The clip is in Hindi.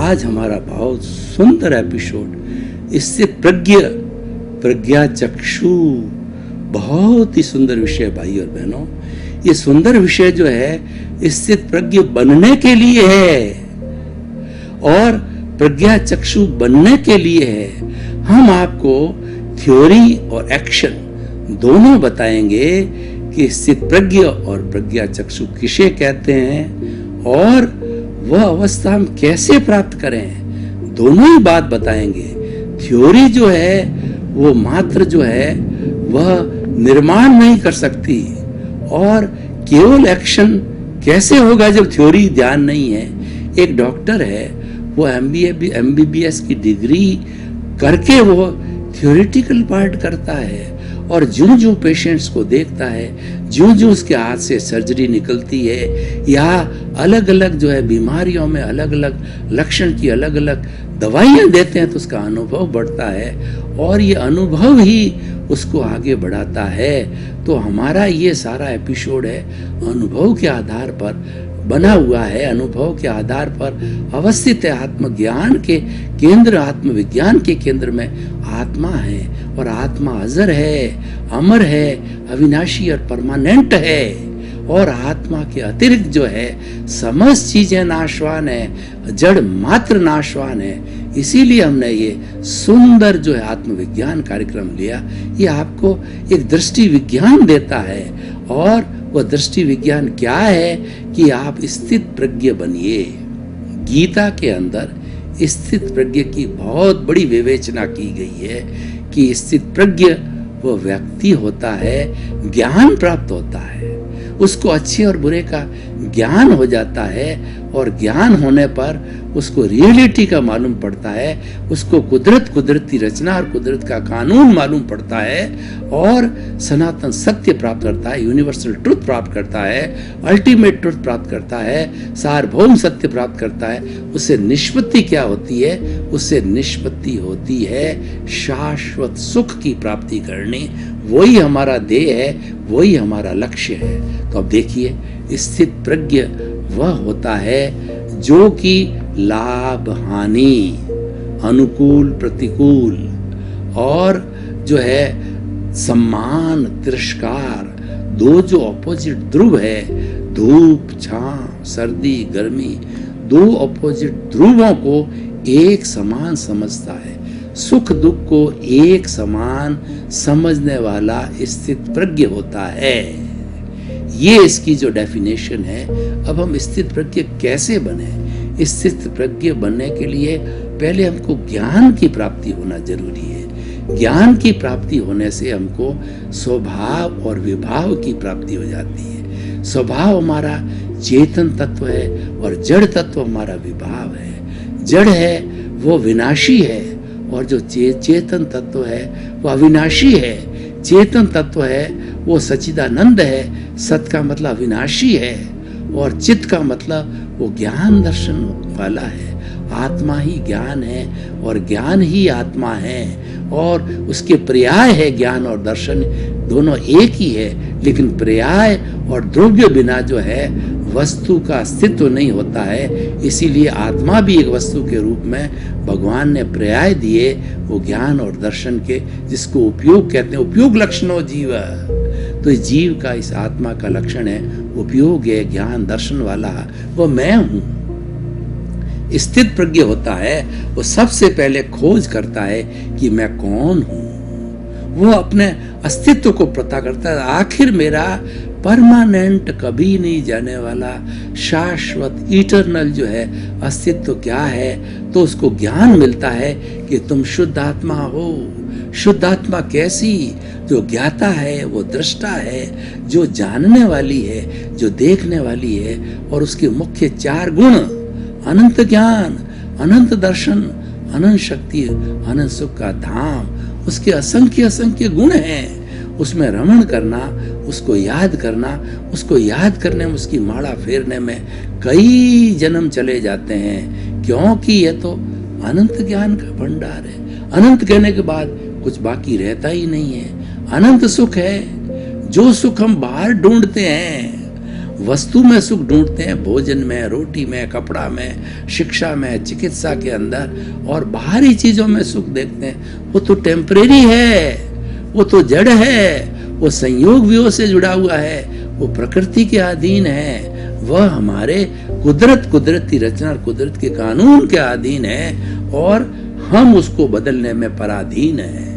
आज हमारा बहुत सुंदर एपिसोड स्थित प्रज्ञा चक्षु, बहुत ही सुंदर विषय भाई और बहनों। ये सुंदर विषय जो है स्थित प्रज्ञ बनने के लिए है और प्रज्ञा चक्षु बनने के लिए है। हम आपको थ्योरी और एक्शन दोनों बताएंगे कि स्थित प्रज्ञ और प्रज्ञा चक्षु किसे कहते हैं और वह अवस्था हम कैसे प्राप्त करें, दोनों ही बात बताएंगे। थ्योरी जो है वो मात्र जो है वह निर्माण नहीं कर सकती, और केवल एक्शन कैसे होगा जब थ्योरी ध्यान नहीं है। एक डॉक्टर है, वो MBBS की डिग्री करके वो थ्योरेटिकल पार्ट करता है, और जो पेशेंट्स को देखता है, जो उसके हाथ से सर्जरी निकलती है या अलग अलग जो है बीमारियों में अलग अलग लक्षण की अलग अलग दवाइयाँ देते हैं, तो उसका अनुभव बढ़ता है और ये अनुभव ही उसको आगे बढ़ाता है। तो हमारा ये सारा एपिसोड है अनुभव के आधार पर बना हुआ है, अनुभव के आधार पर अवस्थित है। आत्मज्ञान के केंद्र, आत्मविज्ञान के केंद्र में आत्मा है, और आत्मा अजर है, अमर है, अविनाशी और परमानेंट है। और आत्मा के अतिरिक्त जो है समस्त चीजें नाशवान है, जड़ मात्र नाशवान है। इसीलिए हमने ये सुंदर जो है आत्मविज्ञान कार्यक्रम लिया। ये आपको एक दृष्टि विज्ञान देता है, और वह दृष्टि विज्ञान क्या है कि आप स्थित प्रज्ञ बनिए। गीता के अंदर स्थित प्रज्ञ की बहुत बड़ी विवेचना की गई है कि स्थित प्रज्ञ वो व्यक्ति होता है, ज्ञान प्राप्त होता है, उसको अच्छे और बुरे का ज्ञान हो जाता है, और ज्ञान होने पर उसको रियलिटी का मालूम पड़ता है, उसको कुदरती रचना और कुदरत का कानून मालूम पड़ता है, और सनातन सत्य प्राप्त करता है, यूनिवर्सल ट्रुथ प्राप्त करता है, अल्टीमेट ट्रुथ प्राप्त करता है, सार्वभौम सत्य प्राप्त करता है। उससे निष्पत्ति क्या होती है? उससे निष्पत्ति होती है शाश्वत सुख की प्राप्ति करनी। वही हमारा ध्येय है, वही हमारा लक्ष्य है। तो अब देखिए, स्थित प्रज्ञ वह होता है जो कि लाभ हानि, अनुकूल प्रतिकूल, और जो है सम्मान तिरस्कार, दो जो ऑपोजिट ध्रुव है, धूप छांव, सर्दी गर्मी, दो ऑपोजिट ध्रुवों को एक समान समझता है। सुख दुख को एक समान समझने वाला स्थित प्रज्ञ होता है। ये इसकी जो डेफिनेशन है। अब हम स्थित प्रज्ञ कैसे बने? स्थित प्रज्ञ बनने के लिए पहले हमको ज्ञान की प्राप्ति होना जरूरी है। ज्ञान की प्राप्ति होने से हमको स्वभाव और विभाव की प्राप्ति हो जाती है। स्वभाव हमारा चेतन तत्व है और जड़ तत्व हमारा विभाव है। जड़ है वो विनाशी है, और जो चेतन तत्व है वो अविनाशी है। चेतन तत्व है वो सच्चिदानंद है, सत का मतलब अविनाशी है, और चित्त का मतलब वो ज्ञान दर्शन वाला है। आत्मा ही ज्ञान है और ज्ञान ही आत्मा है, और उसके पर्याय है ज्ञान और दर्शन, दोनों एक ही है। लेकिन पर्याय और द्रव्य बिना जो है वस्तु का अस्तित्व नहीं होता है। इसीलिए आत्मा भी एक वस्तु के रूप में भगवान ने पर्याय दिए, वो ज्ञान और दर्शन के, जिसको उपयोग कहते हैं। उपयोग लक्षणों जीव, तो जीव का इस आत्मा का लक्षण है उपयोग है, ज्ञान दर्शन वाला वो मैं हूं। स्थित प्रज्ञ होता है वो सबसे पहले खोज करता है कि मैं कौन हूं। वो अपने अस्तित्व को पता करता है। आखिर मेरा परमानेंट, कभी नहीं जाने वाला, शाश्वत, इटरनल जो है अस्तित्व क्या है? तो उसको ज्ञान मिलता है कि तुम शुद्ध आत्मा हो। शुद्ध आत्मा कैसी? जो ज्ञाता है, वो दृष्टा है, जो जानने वाली है, जो देखने वाली है, और उसके मुख्य 4 गुण, अनंत ज्ञान, अनंत दर्शन, अनंत शक्ति, अनंत सुख का धाम, उसके असंख्य गुण हैं। उसमें रमण करना, उसको याद करना, उसको याद करने में, उसकी माला फेरने में कई जन्म चले जाते हैं, क्योंकि ये तो अनंत ज्ञान का भंडार है। अनंत कहने के बाद कुछ बाकी रहता ही नहीं है। अनंत सुख है। जो सुख हम बाहर ढूंढते हैं वस्तु में सुख ढूंढते हैं, भोजन में, रोटी में, कपड़ा में, शिक्षा में, चिकित्सा के अंदर, और बाहरी चीजों में सुख देखते हैं, वो तो टेम्परेरी है, वो तो जड़ है, वो संयोग वियोग से जुड़ा हुआ है, वो प्रकृति के अधीन है, वह हमारे कुदरत की रचना, कुदरत के कानून के अधीन है, और हम उसको बदलने में पराधीन हैं।